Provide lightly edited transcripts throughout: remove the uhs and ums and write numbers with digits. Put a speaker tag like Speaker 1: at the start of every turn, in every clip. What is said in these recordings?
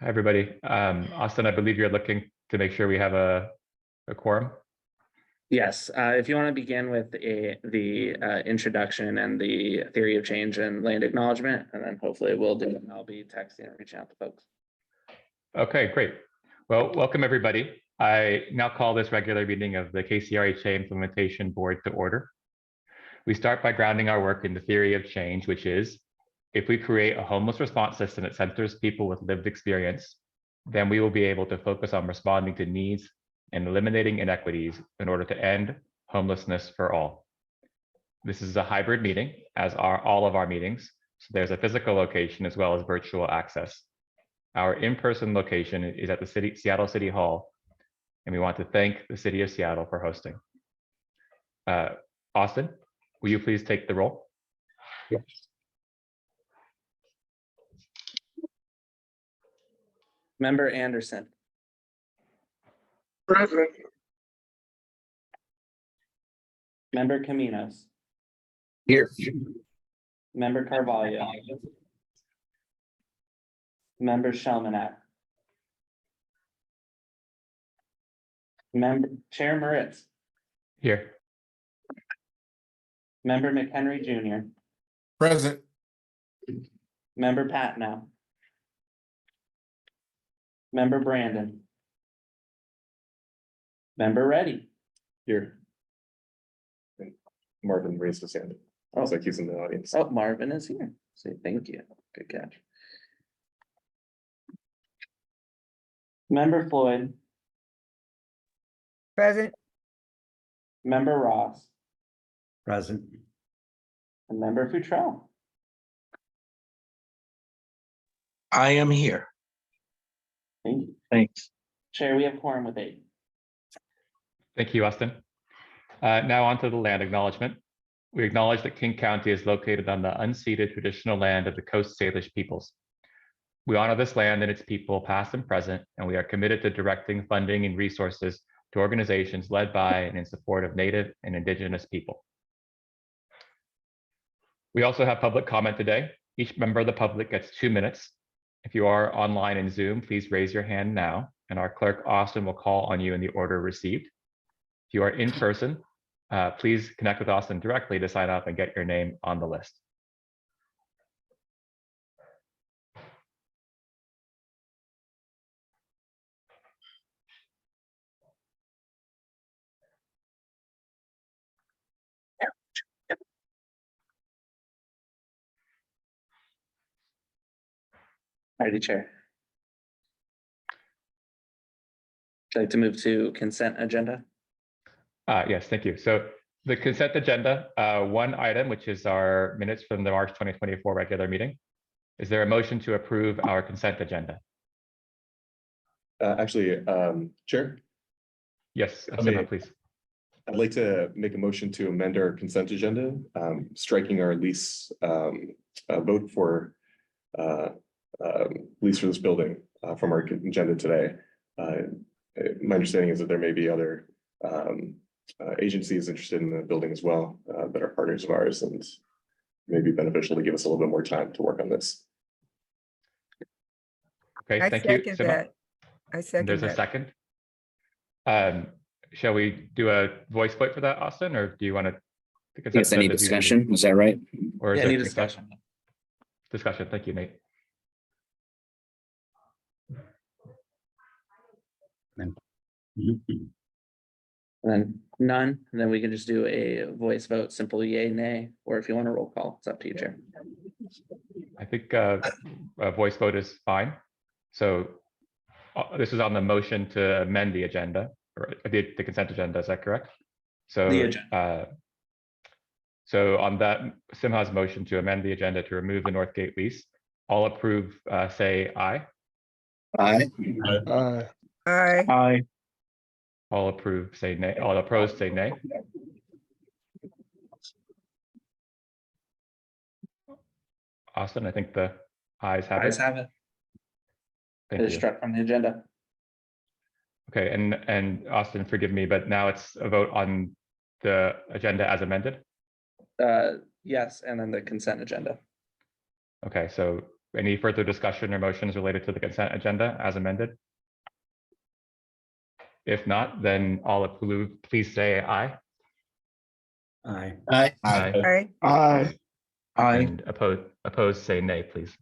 Speaker 1: Hi, everybody. Austin, I believe you're looking to make sure we have a quorum.
Speaker 2: Yes, if you want to begin with the introduction and the theory of change and land acknowledgement, and then hopefully we'll do it. I'll be texting and reaching out to folks.
Speaker 1: Okay, great. Well, welcome everybody. I now call this regular meeting of the KCRHA Implementation Board to order. We start by grounding our work in the theory of change, which is, if we create a homeless response system that centers people with lived experience, then we will be able to focus on responding to needs and eliminating inequities in order to end homelessness for all. This is a hybrid meeting, as are all of our meetings. So there's a physical location as well as virtual access. Our in-person location is at the Seattle City Hall, and we want to thank the City of Seattle for hosting. Austin, will you please take the roll?
Speaker 3: Yes.
Speaker 2: Member Anderson.
Speaker 3: Present.
Speaker 2: Member Caminos.
Speaker 3: Here.
Speaker 2: Member Carvalho. Member Shelmanak. Member Chair Moritz.
Speaker 1: Here.
Speaker 2: Member McHenry Jr.
Speaker 3: Present.
Speaker 2: Member Patnow. Member Brandon. Member Reddy.
Speaker 4: Here. Marvin raised his hand. I was like, he's in the audience.
Speaker 2: Oh, Marvin is here. Say thank you. Good catch. Member Floyd.
Speaker 5: Present.
Speaker 2: Member Ross.
Speaker 3: Present.
Speaker 2: And Member Futrell.
Speaker 3: I am here.
Speaker 2: Thank you.
Speaker 3: Thanks.
Speaker 2: Chair, we have quorum with 8.
Speaker 1: Thank you, Austin. Now on to the land acknowledgement. We acknowledge that King County is located on the unceded traditional land of the Coast Salish peoples. We honor this land and its people, past and present, and we are committed to directing funding and resources to organizations led by and in support of Native and Indigenous people. We also have public comment today. Each member of the public gets 2 minutes. If you are online in Zoom, please raise your hand now, and our clerk Austin will call on you in the order received. If you are in person, please connect with Austin directly to sign up and get your name on the list.
Speaker 2: Alrighty, Chair. I'd like to move to consent agenda.
Speaker 1: Yes, thank you. So the consent agenda, one item, which is our minutes from the March 2024 regular meeting. Is there a motion to approve our consent agenda?
Speaker 4: Chair,
Speaker 1: Yes,
Speaker 4: mean,
Speaker 1: please.
Speaker 4: I'd like to make a motion to amend our consent agenda, striking our lease vote for lease for this building from our agenda today. My understanding is that there may be other agencies interested in the building as well that are partners of ours, and may be beneficial to give us a little bit more time to work on this.
Speaker 1: Okay,
Speaker 5: I
Speaker 1: thank you.
Speaker 5: second
Speaker 1: Sima.
Speaker 5: that. I
Speaker 1: And
Speaker 5: second
Speaker 1: there's a
Speaker 5: that.
Speaker 1: second. Shall we do a voice vote for that, Austin, or do you want to?
Speaker 6: Yes, any discussion? Is that right?
Speaker 1: Or is
Speaker 2: Yeah,
Speaker 1: there
Speaker 2: any
Speaker 1: discussion?
Speaker 2: discussion?
Speaker 1: Discussion. Thank you, Nate.
Speaker 2: And then none, and then we can just do a voice vote, simple yay, nay, or if you want a roll call, it's up to you, Chair.
Speaker 1: I think a voice vote is fine. So this is on the motion to amend the agenda, or the consent agenda, is that correct? So,
Speaker 2: The agenda.
Speaker 1: So on that, Simha's motion to amend the agenda to remove the Northgate lease, all approve, say aye.
Speaker 6: Aye.
Speaker 3: Aye.
Speaker 5: Aye.
Speaker 6: Aye.
Speaker 1: All approve, say nay. All opposed, say nay. Austin, I think the ayes have
Speaker 2: Guys
Speaker 1: it.
Speaker 2: have it. It
Speaker 1: Thank
Speaker 2: is
Speaker 1: you.
Speaker 2: struck from the agenda.
Speaker 1: Okay, and Austin, forgive me, but now it's a vote on the agenda as amended.
Speaker 2: Yes, and then the consent agenda.
Speaker 1: Okay, so Any further discussion or motions related to the consent agenda as amended? If not, then all approve, please say aye.
Speaker 3: Aye.
Speaker 6: Aye.
Speaker 1: Aye.
Speaker 3: Aye. Aye.
Speaker 1: And opposed, say nay, please.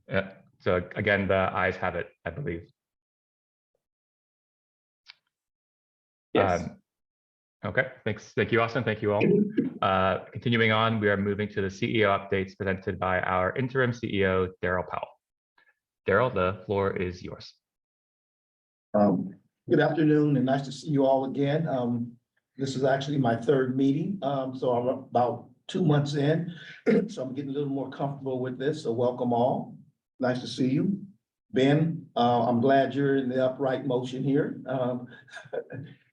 Speaker 1: Yeah, so again, the ayes have it, I believe.
Speaker 2: Yes.
Speaker 1: Okay, thanks. Thank you, Austin. Thank you all. Continuing on, we are moving to the CEO updates presented by our interim CEO, Daryl Powell. Daryl, the floor is yours.
Speaker 5: Good afternoon and nice to see you all again. This is actually my third meeting, so I'm about 2 months in. So I'm getting a little more comfortable with this, so welcome all. Nice to see you. Ben, I'm glad you're in the upright motion here.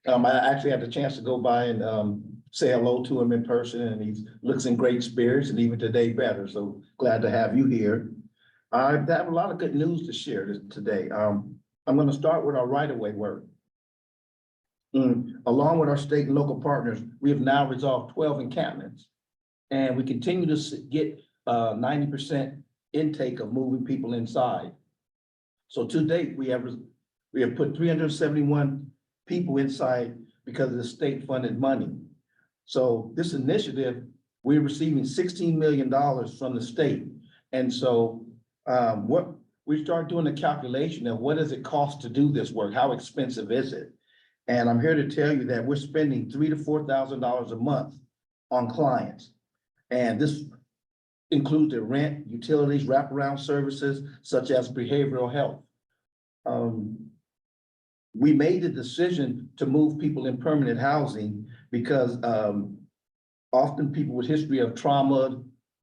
Speaker 5: I actually had the chance to go by and say hello to him in person, and he looks in great spirits, and even today better, so glad to have you here. I have a lot of good news to share today. I'm going to start with our right-of-way work. Along with our state and local partners, we have now resolved 12 encampments. And we continue to get 90% intake of moving people inside. So to date, we have put 371 people inside because of the state-funded money. So this initiative, we're receiving $16 million from the state. And so what we start doing a calculation of what does it cost to do this work? How expensive is it? And I'm here to tell you that we're spending $3,000 to $4,000 a month on clients. And this includes their rent, utilities, wraparound services, such as behavioral health. We made the decision to move people in permanent housing because often people with history of trauma,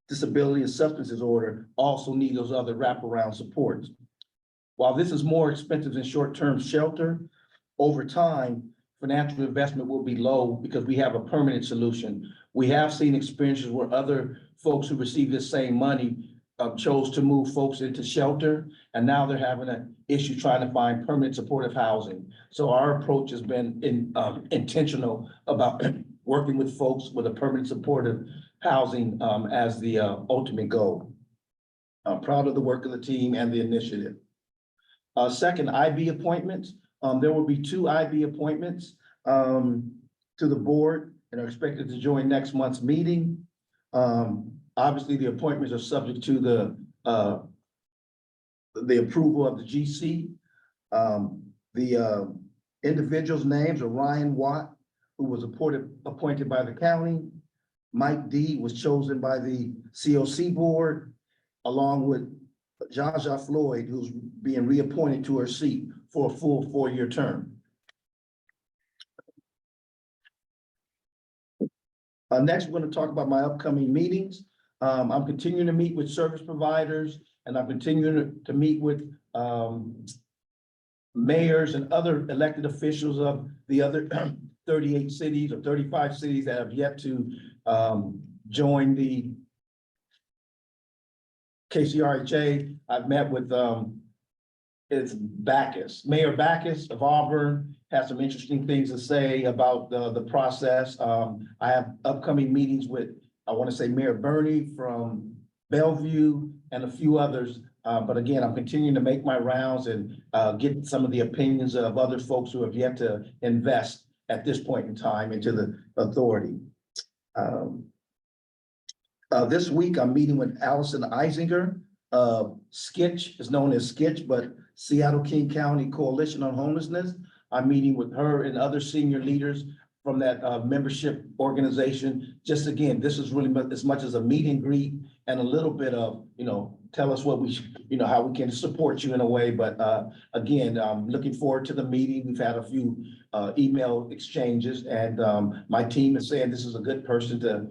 Speaker 5: disability, and substance disorder also need those other wraparound supports. While this is more expensive than short-term shelter, over time, financial investment will be low because we have a permanent solution. We have seen experiences where other folks who receive this same money chose to move folks into shelter, and now they're having an issue trying to find permanent supportive housing. So our approach has been intentional about working with folks with a permanent supportive housing as the ultimate goal. I'm proud of the work of the team and the initiative. Second, IB appointments. There will be 2 IB appointments to the board and are expected to join next month's meeting. Obviously, the appointments are subject to the approval of the GC. The individuals' names are Ryan Watt, who was appointed by the county. Mike D was chosen by the COC board, along with Jaja Floyd, who's being reappointed to her seat for a full 4-year term. Next, we're going to talk about my upcoming meetings. I'm continuing to meet with service providers, and I'm continuing to meet with mayors and other elected officials of the other 38 cities or 35 cities that have yet to join the KCRHA. I've met with it's Backus. Mayor Backus of Auburn has some interesting things to say about the process. I have upcoming meetings with, I want to say, Mayor Bernie from Bellevue and a few others. But again, I'm continuing to make my rounds and get some of the opinions of other folks who have yet to invest at this point in time into the authority. This week, I'm meeting with Allison Eisinger. Skitch is known as Skitch, but Seattle King County Coalition on Homelessness. I'm meeting with her and other senior leaders from that membership organization. Just again, this is really as much as a meet and greet and a little bit of, tell us what we, how we can support you in a way. But again, I'm looking forward to the meeting. We've had a few email exchanges, and my team is saying this is a good person to,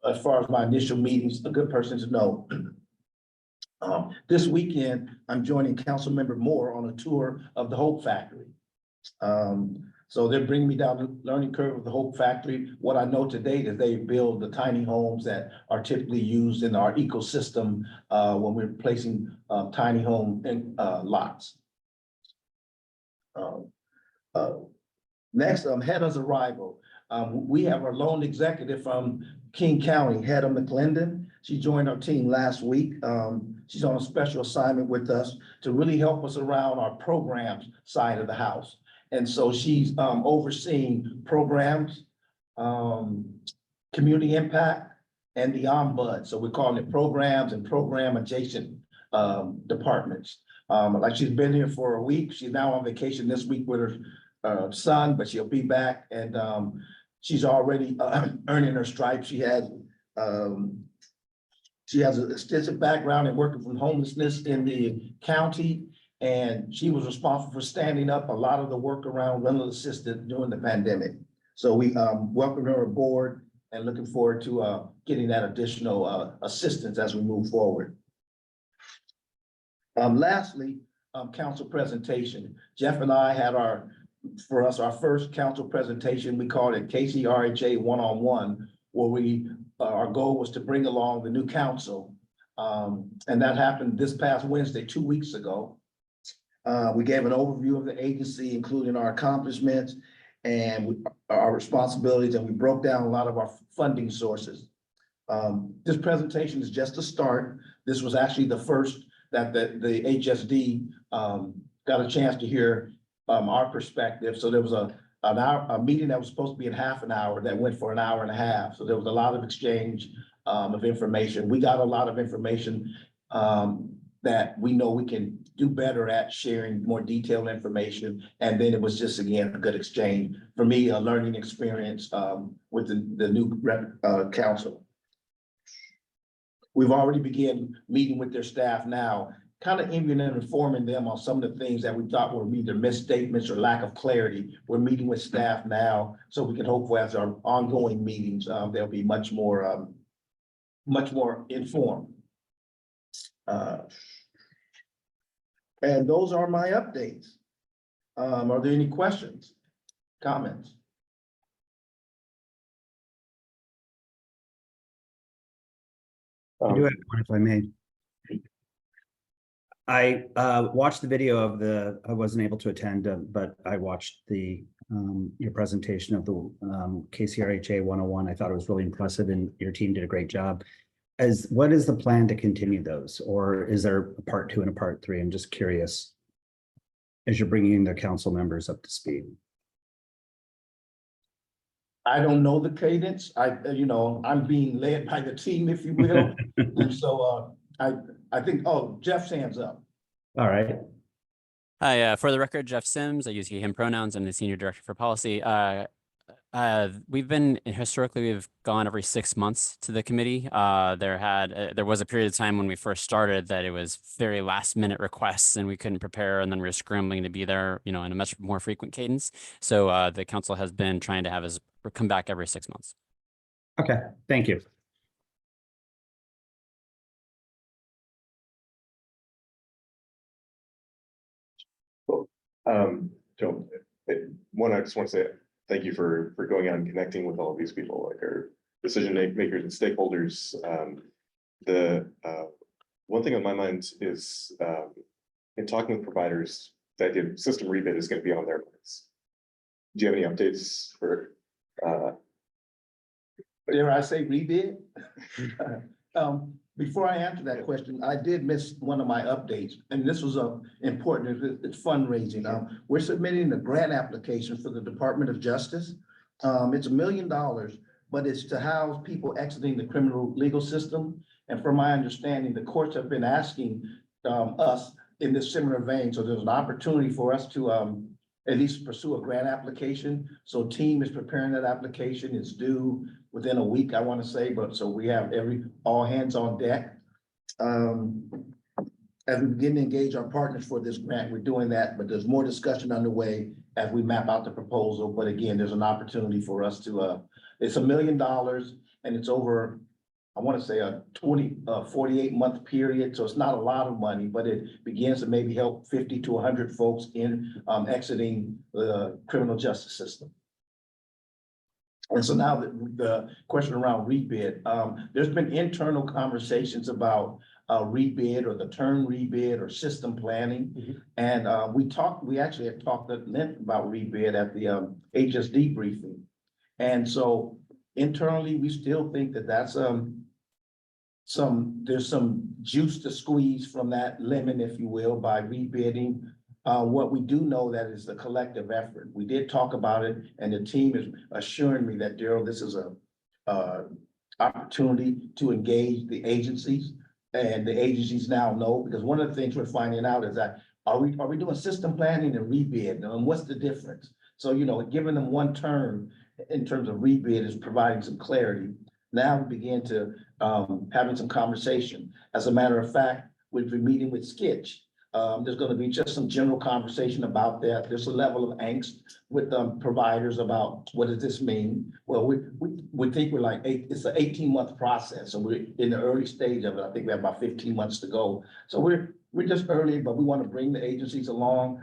Speaker 5: as far as my initial meetings, a good person to know. This weekend, I'm joining Councilmember Moore on a tour of the Hope Factory. So they're bringing me down the learning curve of the Hope Factory. What I know to date is they build the tiny homes that are typically used in our ecosystem when we're placing tiny home lots. Next, Head of Arrival. We have our loan executive from King County, Hedda McClendon. She joined our team last week. She's on a special assignment with us to really help us around our programs side of the house. And so she's overseeing programs, community impact, and the ombud. So we're calling it programs and program adjacent departments. Like she's been here for a week. She's now on vacation this week with her son, but she'll be back, and she's already earning her stripes. She has an extensive background in working from homelessness in the county, and she was responsible for standing up a lot of the work around rental assistance during the pandemic. So we welcome her aboard and looking forward to getting that additional assistance as we move forward. Lastly, council presentation. Jeff and I had our first council presentation. We called it KCRHA one-on-one, where our goal was to bring along the new council. And that happened this past Wednesday, 2 weeks ago. We gave an overview of the agency, including our accomplishments and our responsibilities, and we broke down a lot of our funding sources. This presentation is just a start. This was actually the first that the HSD got a chance to hear our perspective. So there was a meeting that was supposed to be in half an hour that went for an hour and a half. So there was a lot of exchange of information. We got a lot of information that we know we can do better at sharing more detailed information. And then it was just, again, a good exchange. For me, a learning experience with the new council. We've already begun meeting with their staff now, kind of even informing them on some of the things that we thought were either misstatements or lack of clarity. We're meeting with staff now, so we can hopefully, as our ongoing meetings, they'll be much more informed. And those are my updates. Are there any questions, comments?
Speaker 3: I do have one if I may. I watched the video of I wasn't able to attend, but I watched your presentation of the KCRHA 101. I thought it was really impressive and your team did a great job. What is the plan to continue those, or is there a part 2 and a part 3? I'm just curious as you're bringing the council members up to speed.
Speaker 5: I don't know the cadence. I'm being led by the team, if you will. And so I think, Jeff's hands up.
Speaker 3: All right.
Speaker 7: Hi, for the record, Jeff Sims. I use he, him pronouns. I'm the Senior Director for Policy. We've gone every 6 months to the committee. There was a period of time when we first started that it was very last minute requests and we couldn't prepare, and then we were scrambling to be there, in a much more frequent cadence. So the council has been trying to have us come back every 6 months.
Speaker 3: Okay, thank you.
Speaker 4: Joe, I just want to say thank you for going out and connecting with all of these people, like our decision makers and stakeholders. The one thing on my mind is in talking with providers, the idea of system rebid is going to be on their minds. Do you have any updates for?
Speaker 5: Dare I say rebid? Before I answer that question, I did miss one of my updates, and this was important. It's fundraising. We're submitting a grant application for the Department of Justice. It's $1 million, but it's to house people exiting the criminal legal system. And from my understanding, the courts have been asking us in this similar vein. So there's an opportunity for us to at least pursue a grant application. So team is preparing that application. It's due within a week, I want to say, but so we have all hands on deck. As we begin to engage our partners for this grant, we're doing that, but there's more discussion underway as we map out the proposal. But again, there's an opportunity for us to, it's $1 million and it's over, I want to say a 48-month period. So it's not a lot of money, but it begins to maybe help 50 to 100 folks in exiting the criminal justice system. And so now the question around rebid, there's been internal conversations about rebid or the term rebid or system planning. And we actually had talked at length about rebid at the HSD briefing. And so internally, we still think that that's, there's some juice to squeeze from that lemon, if you will, by rebidding. What we do know that is the collective effort. We did talk about it, and the team is assuring me that, Daryl, this is a opportunity to engage the agencies. And the agencies now know, because one of the things we're finding out is that, are we doing system planning and rebid? And what's the difference? So, you know, giving them one term in terms of rebid is providing some clarity. Now we begin to having some conversation. As a matter of fact, we've been meeting with Skitch. There's going to be just some general conversation about that. There's a level of angst with providers about what does this mean? Well, we think we're like it's an 18-month process. So we're in the early stage of it. I think we have about 15 months to go. So we're just early, but we want to bring the agencies along.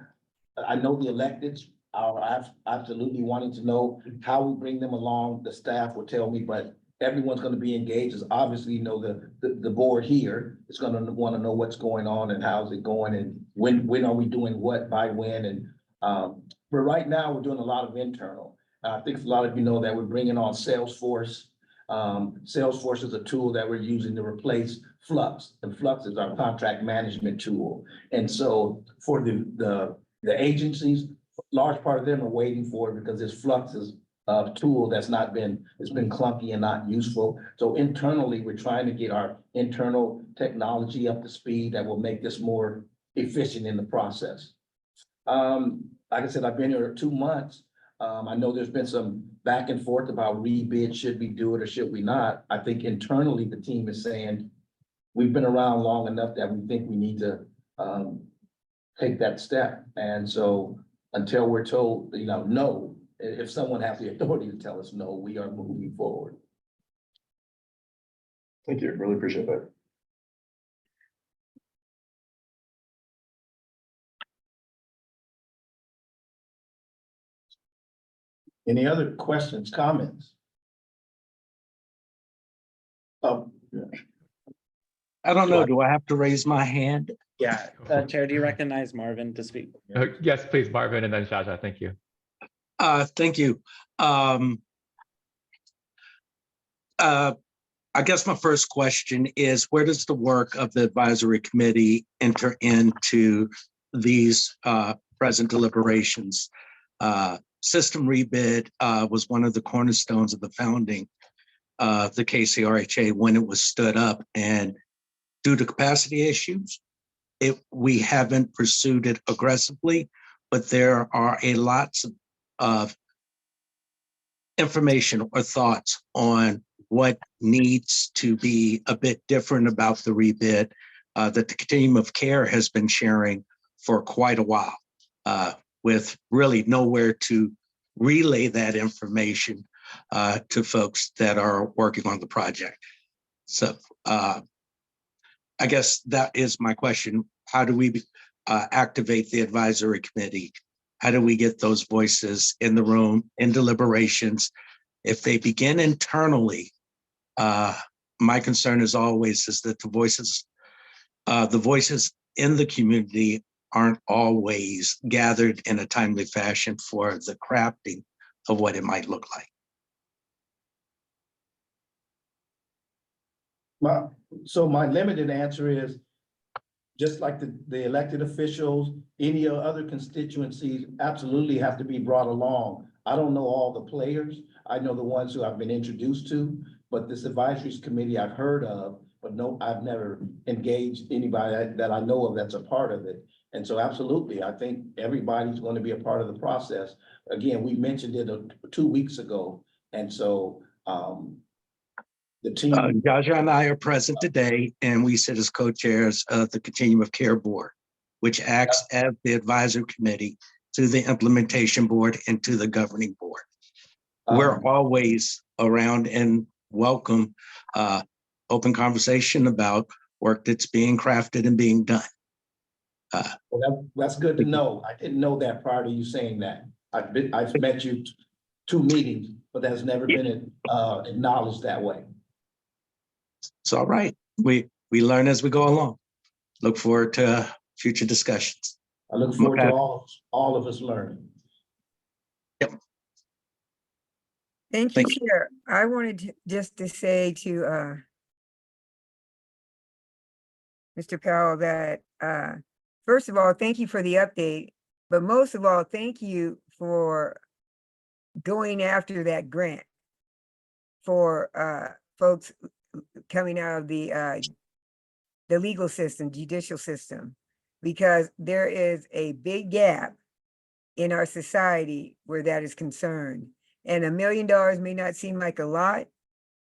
Speaker 5: I know the electeds are absolutely wanting to know how we bring them along. The staff will tell me, but everyone's going to be engaged. As obviously, you know, the board here is going to want to know what's going on and how's it going and when are we doing what by when. And but right now we're doing a lot of internal. I think a lot of you know that we're bringing on Salesforce. Salesforce is a tool that we're using to replace Flux, and Flux is our contract management tool. And so for the agencies, large part of them are waiting for it because this Flux is a tool that's it's been clunky and not useful. So internally, we're trying to get our internal technology up to speed that will make this more efficient in the process. Like I said, I've been here 2 months. I know there's been some back and forth about rebid, should we do it or should we not? I think internally the team is saying, we've been around long enough that we think we need to take that step. And so until we're told, you know, no, if someone has the authority to tell us no, we are moving forward.
Speaker 4: Thank you. Really appreciate that.
Speaker 5: Any other questions, comments? Oh,
Speaker 8: I don't know, do I have to raise my hand?
Speaker 2: Yeah, Chair, do you recognize Marvin to speak?
Speaker 1: Yes, please, Marvin, and then Shaja. Thank you.
Speaker 8: Thank you. I guess my first question is, where does the work of the advisory committee enter into these present deliberations? System rebid was one of the cornerstones of the founding of the KCRHA when it was stood up, and due to capacity issues, we haven't pursued it aggressively, but there are lots of information or thoughts on what needs to be a bit different about the rebid that the continuum of care has been sharing for quite a while, with really nowhere to relay that information to folks that are working on the project. So I guess that is my question. How do we activate the advisory committee? How do we get those voices in the room, in deliberations? If they begin internally, my concern is always is that the voices in the community aren't always gathered in a timely fashion for the crafting of what it might look like.
Speaker 5: So my limited answer is, just like the elected officials, any other constituencies absolutely have to be brought along. I don't know all the players. I know the ones who I've been introduced to, but this advisory committee I've heard of, but no, I've never engaged anybody that I know of that's a part of it. And so absolutely, I think everybody's going to be a part of the process. Again, we mentioned it 2 weeks ago. And so the team.
Speaker 8: Jaja and I are present today, and we sit as co-chairs of the Continuum of Care Board, which acts as the advisory committee to the implementation board and to the governing board. We're always around and welcome open conversation about work that's being crafted and being done.
Speaker 5: Well, that's good to know. I didn't know that prior to you saying that. I've met you 2 meetings, but that's never been acknowledged that way.
Speaker 8: It's all right. We learn as we go along. Look forward to future discussions.
Speaker 5: I look forward to all of us learning.
Speaker 8: Yep.
Speaker 9: Thank you,
Speaker 6: Thank
Speaker 9: Chair. I wanted just to say to Mr. Powell that first of all, thank you for the update, but most of all, thank you for going after that grant for folks coming out of the legal system, judicial system, because there is a big gap in our society where that is concerned. And $1 million may not seem like a lot,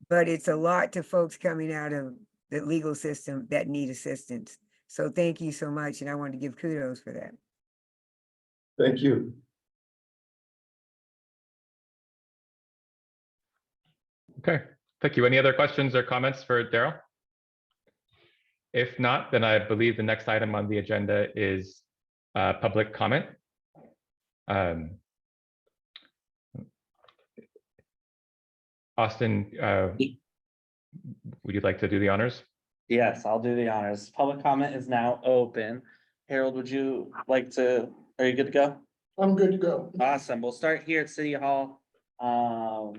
Speaker 9: but it's a lot to folks coming out of the legal system that need assistance. So thank you so much. And I want to give kudos for that.
Speaker 5: Thank you.
Speaker 1: Okay, thank you. Any other questions or comments for Daryl? If not, then I believe the next item on the agenda is public comment. Austin, would you like to do the honors?
Speaker 2: Yes, I'll do the honors. Public comment is now open. Harold, would you like to, are you good to go?
Speaker 5: I'm good to go.
Speaker 2: Awesome. We'll start here at City Hall. Yeah,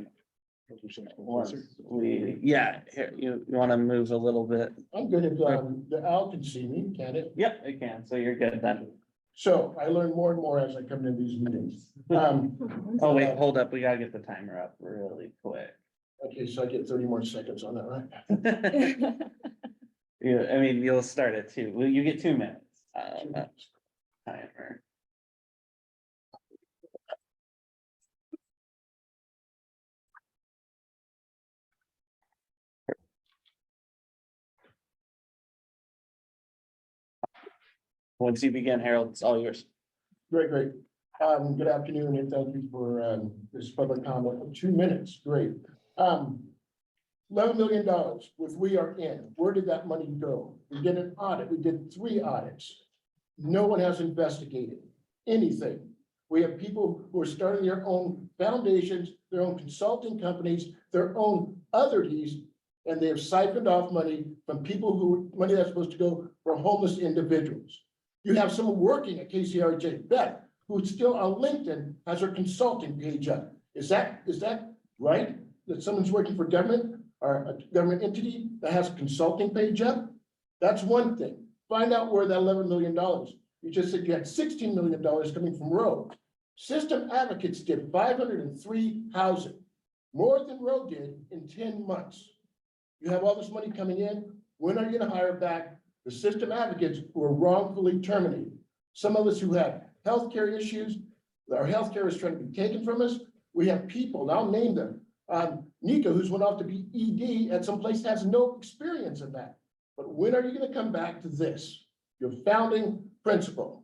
Speaker 2: here, you want to move a little bit?
Speaker 5: I'm good if the owl can see me, can it?
Speaker 2: Yep, it can. So you're good then.
Speaker 5: So I learn more and more as I come to these meetings.
Speaker 2: Oh, wait, hold up. We gotta get the timer up really quick.
Speaker 5: Okay, so I get 30 more seconds on that, right?
Speaker 2: Yeah, I mean, you'll start at 2. Well, you get 2 minutes. Timer. Once you begin, Harold, it's all yours.
Speaker 5: Great. Good afternoon, and thank you for this public comment of 2 minutes. Great. $11 million, which we are in. Where did that money go? We did an audit. We did 3 audits. No one has investigated anything. We have people who are starting their own foundations, their own consulting companies, their own otherities, and they have siphoned off money from people who, money that's supposed to go for homeless individuals. You have someone working at KCRJ, Beth, who's still on LinkedIn, has her consulting page up. Is that right? That someone's working for government or a government entity that has a consulting page up? That's one thing. Find out where that $11 million. You just said you had $16 million coming from Roe. System Advocates did 503 housing, more than Roe did in 10 months. You have all this money coming in. When are you going to hire back the system advocates who were wrongfully terminated? Some of us who have healthcare issues, our healthcare is trying to be taken from us. We have people, and I'll name them. Nika, who's went off to be ED at some place, has no experience in that. But when are you going to come back to this? Your founding principle.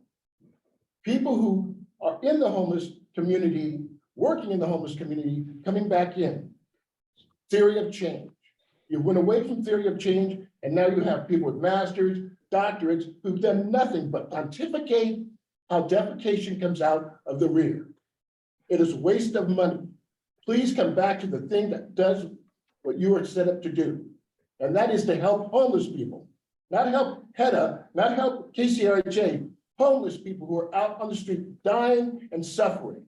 Speaker 5: People who are in the homeless community, working in the homeless community, coming back in. Theory of change. You went away from theory of change, and now you have people with masters, doctorates, who've done nothing but pontificate how defecation comes out of the rear. It is a waste of money. Please come back to the thing that does what you were set up to do. And that is to help homeless people, not help HEDA, not help KCRJ, homeless people who are out on the street dying and suffering.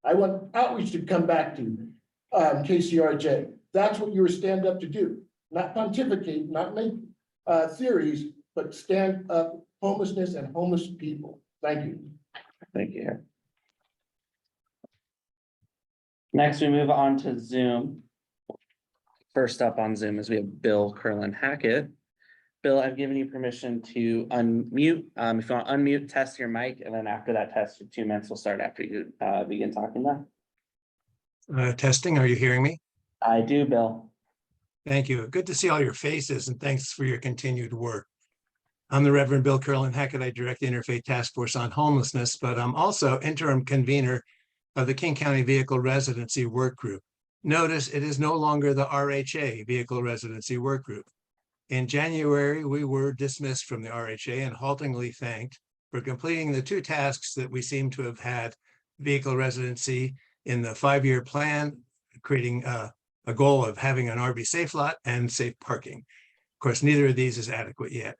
Speaker 5: I want outreach to come back to KCRJ. That's what you were stand up to do, not pontificate, not make theories, but stand up homelessness and homeless people. Thank you.
Speaker 2: Thank you. Next, we move on to Zoom. First up on Zoom is we have Bill Curlin-Hackett. Bill, I've given you permission to unmute. If you want to unmute, test your mic, and then after that test, your 2 minutes will start after you begin talking now.
Speaker 10: Testing, are you hearing me?
Speaker 2: I do, Bill.
Speaker 10: Thank you. Good to see all your faces, and thanks for your continued work. I'm the Reverend Bill Curlin-Hackett. I direct the Interfaith Task Force on Homelessness, but I'm also interim convener of the King County Vehicle Residency Work Group. Notice it is no longer the RHA Vehicle Residency Work Group. In January, we were dismissed from the RHA and haltingly thanked for completing the 2 tasks that we seem to have had vehicle residency in the 5-year plan, creating a goal of having an RV safe lot and safe parking. Of course, neither of these is adequate yet.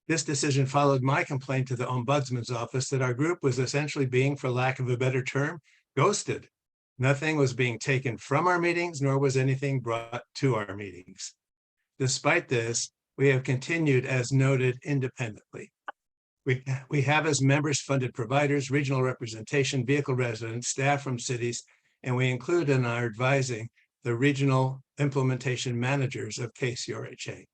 Speaker 10: This decision followed my complaint to the Ombudsman's office that our group was essentially being, for lack of a better term, ghosted Nothing was being taken from our meetings, nor was anything brought to our meetings. Despite this, we have continued as noted independently. We have as members funded providers, regional representation, vehicle residents, staff from cities, and we include in our advising the regional implementation managers of KCRHA.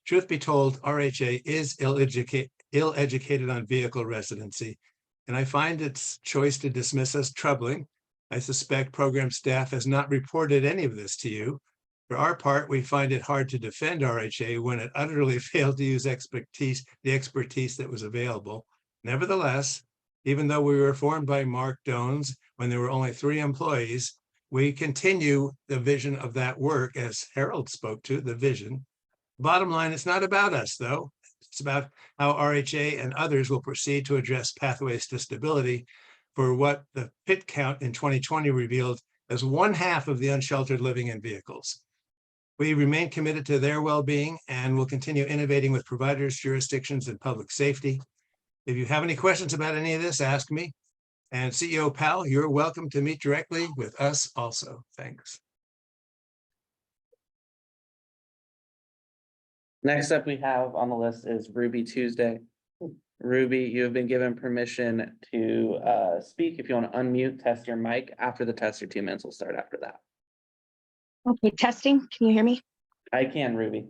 Speaker 10: Truth be told, RHA is ill-educated on vehicle residency, and I find its choice to dismiss us troubling. I suspect program staff has not reported any of this to you. For our part, we find it hard to defend RHA when it utterly failed to use the expertise that was available. Nevertheless, even though we were formed by Mark Dones when there were only 3 employees, we continue the vision of that work, as Harold spoke to, the vision. Bottom line, it's not about us, though. It's about how RHA and others will proceed to address pathways to stability for what the PIT count in 2020 revealed as 1/2 of the unsheltered living in vehicles. We remain committed to their well-being and will continue innovating with providers, jurisdictions, and public safety. If you have any questions about any of this, ask me. And CEO Powell, you're welcome to meet directly with us also. Thanks.
Speaker 2: Next up we have on the list is Ruby Tuesday. Ruby, you have been given permission to speak. If you want to unmute, test your mic. After the test, your 2 minutes will start after that.
Speaker 11: Okay, testing. Can you hear me?
Speaker 2: I can, Ruby.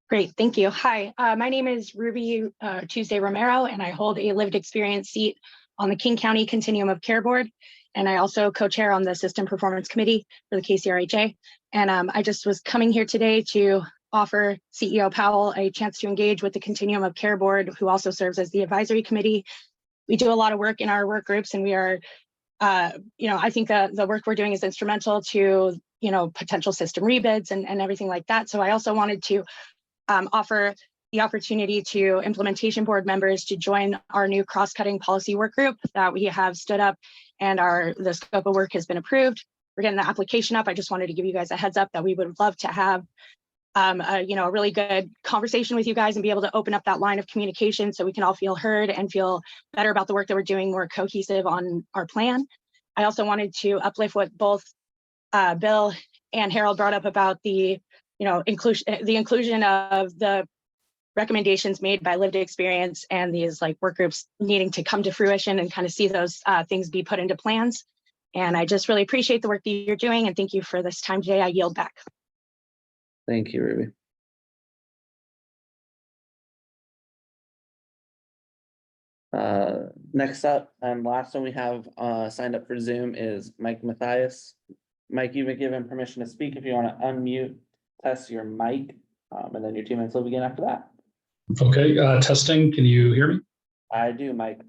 Speaker 11: Great, thank you. Hi, my name is Ruby Tuesday Romero, and I hold a lived experience seat on the King County Continuum of Care Board. And I also co-chair on the System Performance Committee for the KCRHA. And I just was coming here today to offer CEO Powell a chance to engage with the Continuum of Care Board, who also serves as the advisory committee. We do a lot of work in our work groups, and we are, I think the work we're doing is instrumental to, potential system rebids and everything like that. So I also wanted to offer the opportunity to implementation board members to join our new cross-cutting policy work group that we have stood up, and the scope of work has been approved. We're getting the application up. I just wanted to give you guys a heads up that we would love to have a really good conversation with you guys and be able to open up that line of communication so we can all feel heard and feel better about the work that we're doing, more cohesive on our plan. I also wanted to uplift what both Bill and Harold brought up about the inclusion of the recommendations made by lived experience and these work groups needing to come to fruition and kind of see those things be put into plans. And I just really appreciate the work that you're doing, and thank you for this time today. I yield back.
Speaker 2: Thank you, Ruby. Next up and last one we have signed up for Zoom is Mike Mathias. Mike, you've been given permission to speak. If you want to unmute, test your mic, and then your 2 minutes will begin after that.
Speaker 12: Okay, testing. Can you hear me?
Speaker 2: I do, Mike.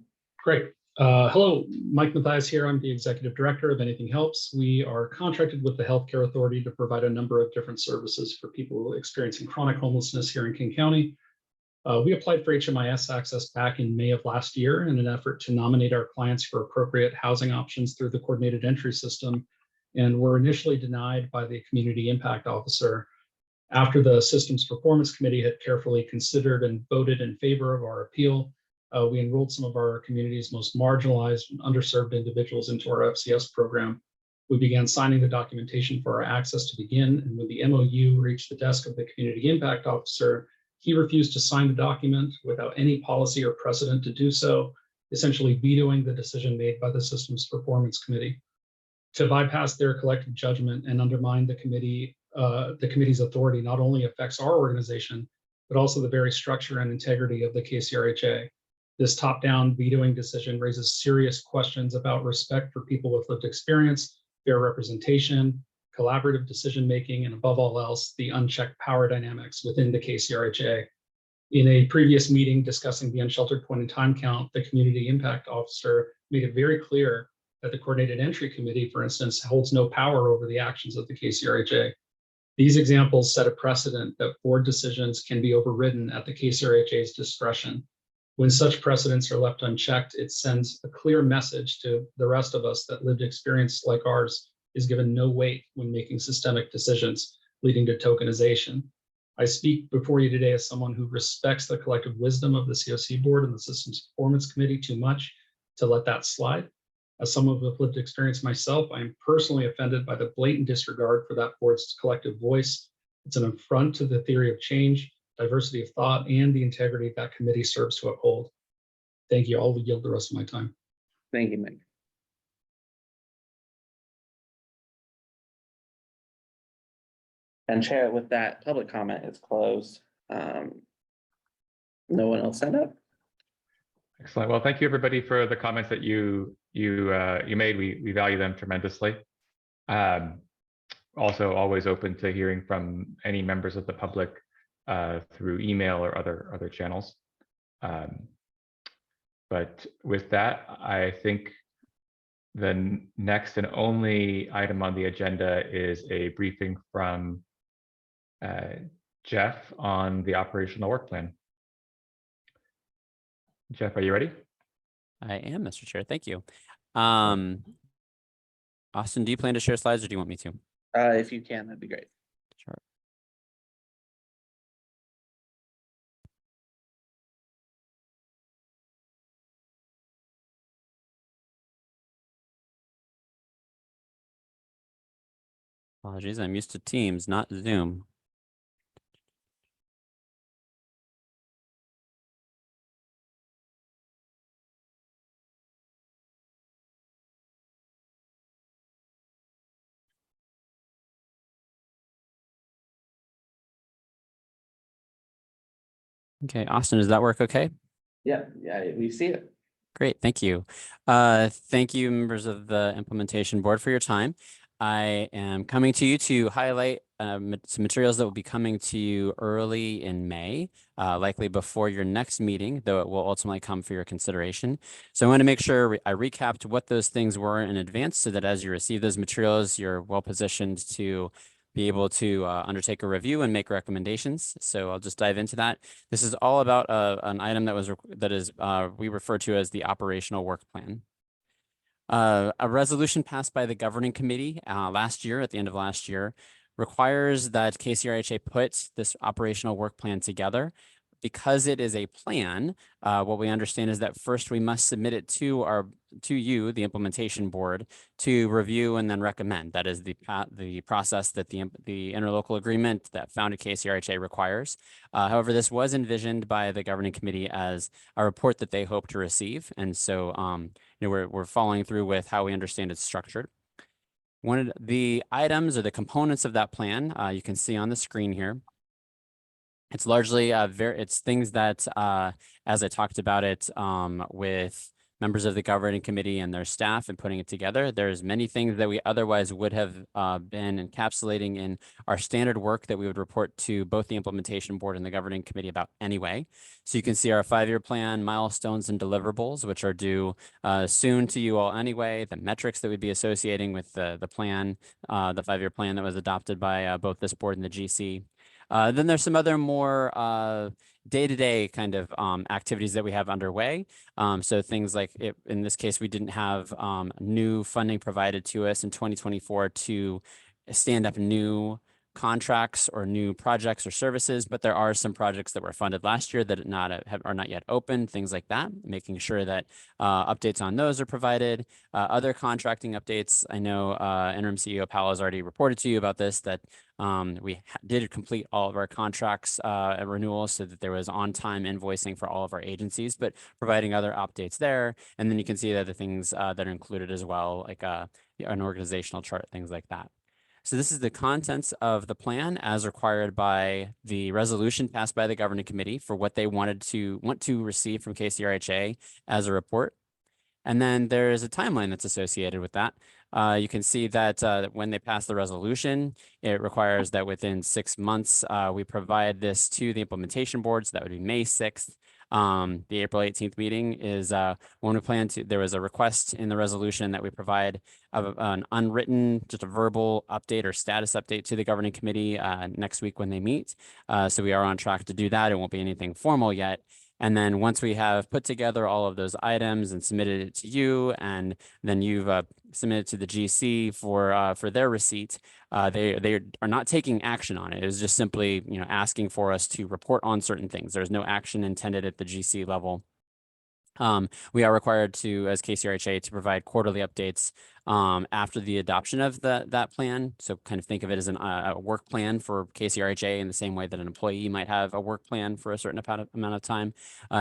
Speaker 12: Great. Hello, Mike Mathias here. I'm the Executive Director of Anything Helps. We are contracted with the Healthcare Authority to provide a number of different services for people experiencing chronic homelessness here in King County. We applied for HMIS access back in May of last year in an effort to nominate our clients for appropriate housing options through the coordinated entry system, and were initially denied by the Community Impact Officer. After the Systems Performance Committee had carefully considered and voted in favor of our appeal, we enrolled some of our community's most marginalized and underserved individuals into our FCS program. We began signing the documentation for our access to begin, and when the MOU reached the desk of the Community Impact Officer, he refused to sign the document without any policy or precedent to do so, essentially vetoing the decision made by the Systems Performance Committee. To bypass their collective judgment and undermine the committee's authority not only affects our organization, but also the very structure and integrity of the KCRHA. This top-down vetoing decision raises serious questions about respect for people with lived experience, fair representation, collaborative decision-making, and above all else, the unchecked power dynamics within the KCRHA. In a previous meeting discussing the unsheltered point-in-time count, the Community Impact Officer made it very clear that the Coordinated Entry Committee, for instance, holds no power over the actions of the KCRHA. These examples set a precedent that board decisions can be overridden at the KCRHA's discretion. When such precedents are left unchecked, it sends a clear message to the rest of us that lived experience like ours is given no weight when making systemic decisions, leading to tokenization. I speak before you today as someone who respects the collective wisdom of the COC board and the Systems Performance Committee too much to let that slide. As someone with lived experience myself, I am personally offended by the blatant disregard for that board's collective voice. It's an affront to the theory of change, diversity of thought, and the integrity that committee serves to uphold. Thank you. I'll yield the rest of my time.
Speaker 2: Thank you, Mike. And Chair, with that, public comment is closed. No one else signed up?
Speaker 1: Excellent. Well, thank you everybody for the comments that you made. We value them tremendously. Also, always open to hearing from any members of the public through email or other channels. But with that, I think the next and only item on the agenda is a briefing from Jeff on the operational work plan. Jeff, are you ready?
Speaker 7: I am, Mr. Chair. Thank you. Austin, do you plan to share slides or do you want me to?
Speaker 2: If you can, that'd be great.
Speaker 7: Sure. Apologies, I'm used to Teams, not Zoom. Okay, Austin, does that work okay?
Speaker 2: Yeah, we see it.
Speaker 7: Great, thank you. Thank you, members of the implementation board, for your time. I am coming to you to highlight some materials that will be coming to you early in May, likely before your next meeting, though it will ultimately come for your consideration. So I want to make sure I recapped what those things were in advance so that as you receive those materials, you're well positioned to be able to undertake a review and make recommendations. So I'll just dive into that. This is all about an item that we refer to as the operational work plan. A resolution passed by the governing committee last year, at the end of last year, requires that KCRHA put this operational work plan together. Because it is a plan, what we understand is that first we must submit it to you, the implementation board, to review and then recommend. That is the process that the interlocal agreement that founded KCRHA requires. However, this was envisioned by the governing committee as a report that they hope to receive, and so we're following through with how we understand it's structured. One of the items or the components of that plan you can see on the screen here. It's largely it's things that, as I talked about it with members of the governing committee and their staff and putting it together, there's many things that we otherwise would have been encapsulating in our standard work that we would report to both the implementation board and the governing committee about anyway. So you can see our 5-year plan, milestones and deliverables, which are due soon to you all anyway, the metrics that we'd be associating with the plan, the 5-year plan that was adopted by both this board and the GC. Then there's some other more day-to-day kind of activities that we have underway. So things like, in this case, we didn't have new funding provided to us in 2024 to stand up new contracts or new projects or services, but there are some projects that were funded last year that are not yet open, things like that, making sure that updates on those are provided. Other contracting updates, I know Interim CEO Powell has already reported to you about this, that we did complete all of our contracts at renewal so that there was on-time invoicing for all of our agencies, but providing other updates there. And then you can see the other things that are included as well, like an organizational chart, things like that. So this is the contents of the plan as required by the resolution passed by the governing committee for what they want to receive from KCRHA as a report. And then there is a timeline that's associated with that. You can see that when they pass the resolution, it requires that within 6 months, we provide this to the implementation board. So that would be May 6th. The April 18th meeting is when we plan to, there was a request in the resolution that we provide an unwritten, just a verbal update or status update to the governing committee next week when they meet. So we are on track to do that. It won't be anything formal yet. And then once we have put together all of those items and submitted it to you, and then you've submitted to the GC for their receipt, they are not taking action on it. It is just simply asking for us to report on certain things. There's no action intended at the GC level. We are required to, as KCRHA, to provide quarterly updates after the adoption of that plan. So kind of think of it as a work plan for KCRHA in the same way that an employee might have a work plan for a certain amount of time.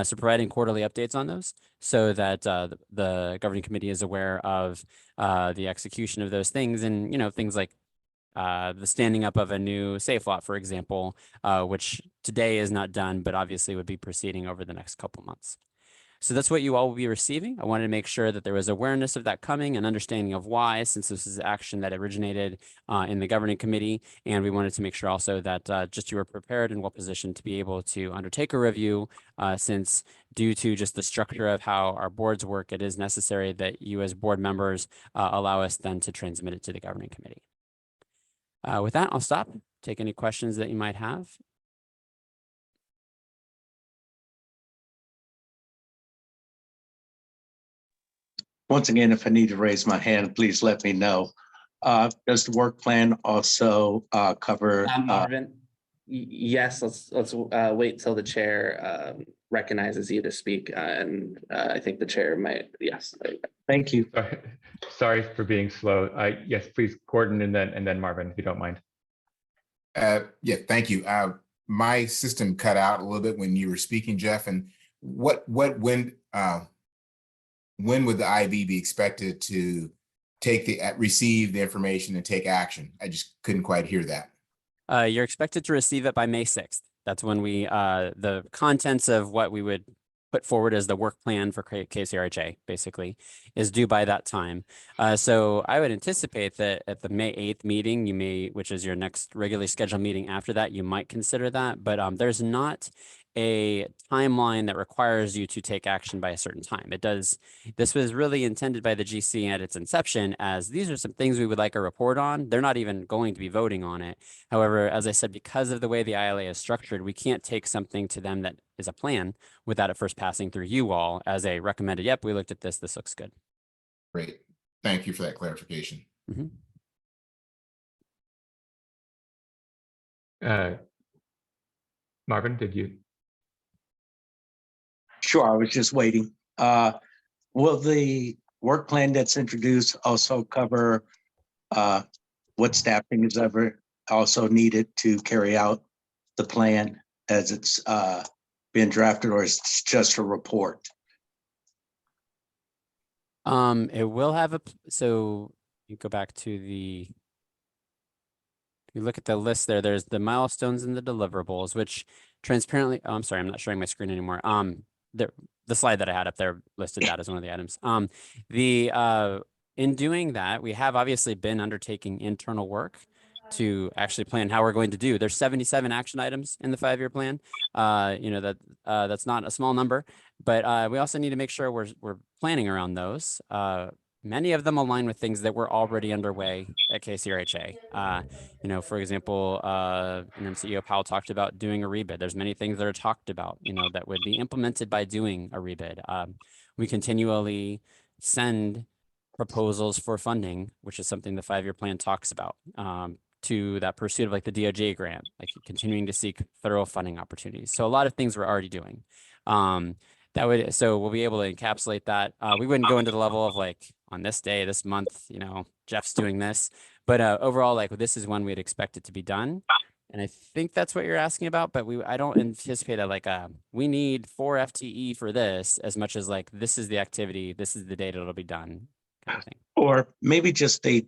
Speaker 7: So providing quarterly updates on those so that the governing committee is aware of the execution of those things, and things like the standing up of a new safe lot, for example, which today is not done, but obviously would be proceeding over the next couple months. So that's what you all will be receiving. I wanted to make sure that there was awareness of that coming and understanding of why, since this is action that originated in the governing committee. And we wanted to make sure also that just you were prepared and well positioned to be able to undertake a review, since due to just the structure of how our boards work, it is necessary that you as board members allow us then to transmit it to the governing committee. With that, I'll stop, take any questions that you might have.
Speaker 8: Once again, if I need to raise my hand, please let me know. Does the work plan also cover?
Speaker 2: Marvin, yes, let's wait till the chair recognizes you to speak, and I think the chair might, yes.
Speaker 8: Thank you.
Speaker 1: Sorry for being slow. Yes, please, Gordon, and then Marvin, if you don't mind.
Speaker 13: Yeah, thank you. My system cut out a little bit when you were speaking, Jeff. And when would the IB be expected to receive the information and take action? I just couldn't quite hear that.
Speaker 7: You're expected to receive it by May 6th. That's when the contents of what we would put forward as the work plan for KCRHA basically is due by that time. So I would anticipate that at the May 8th meeting, which is your next regularly scheduled meeting after that, you might consider that, but there's not a timeline that requires you to take action by a certain time. This was really intended by the GC at its inception as these are some things we would like a report on. They're not even going to be voting on it. However, as I said, because of the way the ILA is structured, we can't take something to them that is a plan without it first passing through you all as a recommended, yep, we looked at this looks good.
Speaker 13: Great. Thank you for that clarification.
Speaker 1: Marvin, did you?
Speaker 8: Sure, I was just waiting. Will the work plan that's introduced also cover what staffing is ever also needed to carry out the plan as it's been drafted, or is it just a report?
Speaker 7: It will have so you go back to if you look at the list there's the milestones and the deliverables, which transparently, I'm sorry, I'm not showing my screen anymore. The slide that I had up there listed that as one of the items. In doing that, we have obviously been undertaking internal work to actually plan how we're going to do. There's 77 action items in the 5-year plan. That's not a small number, but we also need to make sure we're planning around those. Many of them align with things that were already underway at KCRHA. For example, CEO Powell talked about doing a rebid. There's many things that are talked about, that would be implemented by doing a rebid. We continually send proposals for funding, which is something the 5-year plan talks about, to that pursuit of like the DOJ grant, like continuing to seek federal funding opportunities. So a lot of things we're already doing. So we'll be able to encapsulate that. We wouldn't go into the level of like on this day, this month, Jeff's doing this, but overall, like this is when we'd expect it to be done. And I think that's what you're asking about, but I don't anticipate that we need 4 FTE for this as much as like, this is the activity, this is the date it'll be done kind of thing.
Speaker 8: Or maybe just a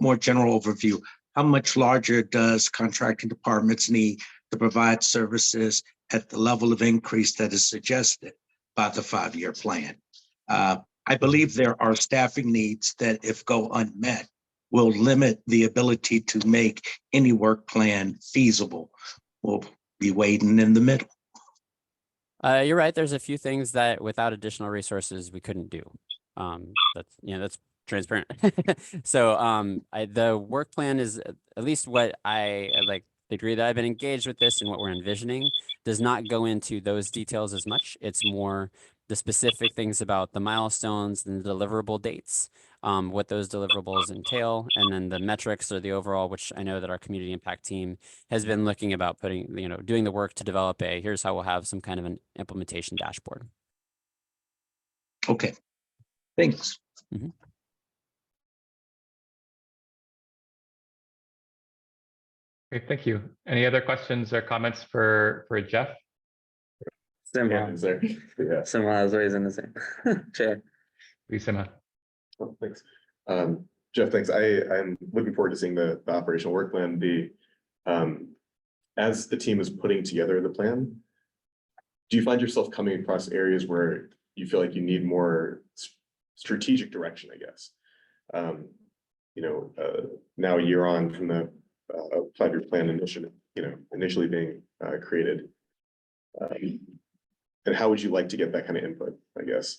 Speaker 8: more general overview. How much larger does contracting departments need to provide services at the level of increase that is suggested by the 5-year plan? I believe there are staffing needs that, if go unmet, will limit the ability to make any work plan feasible. We'll be waiting in the middle.
Speaker 7: You're right. There's a few things that without additional resources we couldn't do. That's transparent. So the work plan is at least what I like. The degree that I've been engaged with this and what we're envisioning does not go into those details as much. It's more the specific things about the milestones and the deliverable dates, what those deliverables entail, and then the metrics or the overall, which I know that our community impact team has been looking about doing the work to develop here's how we'll have some kind of an implementation dashboard.
Speaker 8: Okay. Thanks.
Speaker 1: Great, thank you. Any other questions or comments for Jeff?
Speaker 2: Similar,
Speaker 4: Is there? Yeah.
Speaker 2: similar, I was raising the same. Chair.
Speaker 1: Lisa?
Speaker 4: Oh, thanks. Jeff, thanks. I'm looking forward to seeing the operational work plan. As the team is putting together the plan, do you find yourself coming across areas where you feel like you need more strategic direction, I guess? Now a year on from the 5-year plan initially being created. And how would you like to get that kind of input, I guess,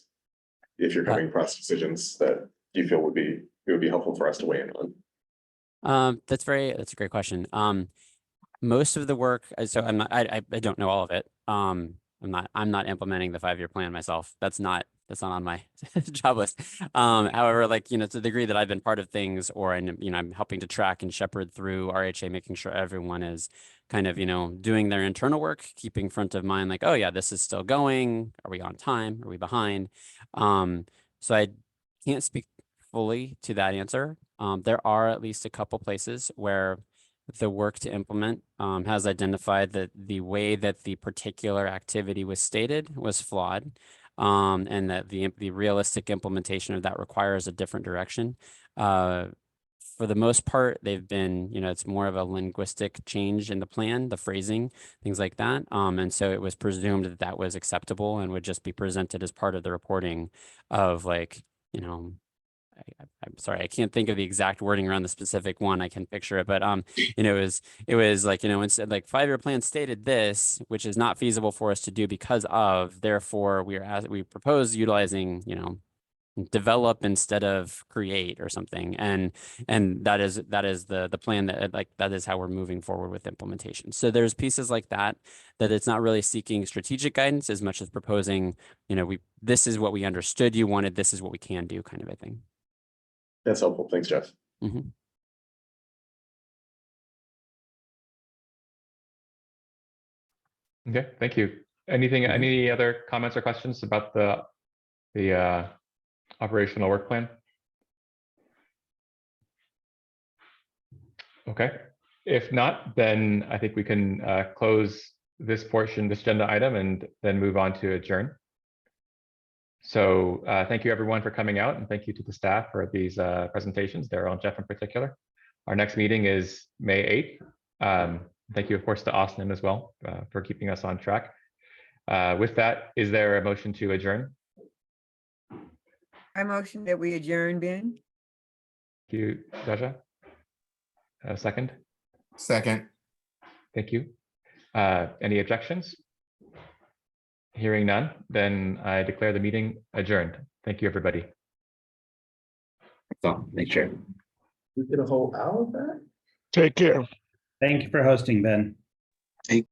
Speaker 4: if you're coming across decisions that you feel would be helpful for us to weigh in on?
Speaker 7: That's a great question. Most of the work, so I don't know all of it. I'm not implementing the 5-year plan myself. That's not on my job list. However, like, to the degree that I've been part of things, or I'm helping to track and shepherd through RHA, making sure everyone is kind of, doing their internal work, keeping front of mind, like, oh yeah, this is still going. Are we on time? Are we behind? So I can't speak fully to that answer. There are at least a couple places where the work to implement has identified that the way that the particular activity was stated was flawed, and that the realistic implementation of that requires a different direction. For the most part, they've been, it's more of a linguistic change in the plan, the phrasing, things like that. And so it was presumed that that was acceptable and would just be presented as part of the reporting of, like, I'm sorry, I can't think of the exact wording around the specific one. I can picture it, but it was like, instead, like, 5-year plan stated this, which is not feasible for us to do because of, therefore we propose utilizing, develop instead of create or something. And that is the plan, that, like, that is how we're moving forward with implementation. So there's pieces like that it's not really seeking strategic guidance as much as proposing, this is what we understood you wanted, this is what we can do, kind of a thing.
Speaker 4: That's helpful. Thanks, Jeff.
Speaker 1: Okay, thank you. Any other comments or questions about the operational work plan? Okay, if not, then I think we can close this agenda item, and then move on to adjourn. So thank you everyone for coming out, and thank you to the staff for these presentations, Daryl and Jeff in particular. Our next meeting is May 8th. Thank you, of course, to Austin as well for keeping us on track. With that, is there a motion to adjourn?
Speaker 9: I motion that we adjourn, Ben.
Speaker 1: Thank you, Jaja. A second?
Speaker 13: Second.
Speaker 1: Thank you. Any objections? Hearing none, then I declare the meeting adjourned. Thank you, everybody.
Speaker 8: Thanks, Chair.
Speaker 5: We get a whole hour back?
Speaker 3: Thank you for hosting, Ben.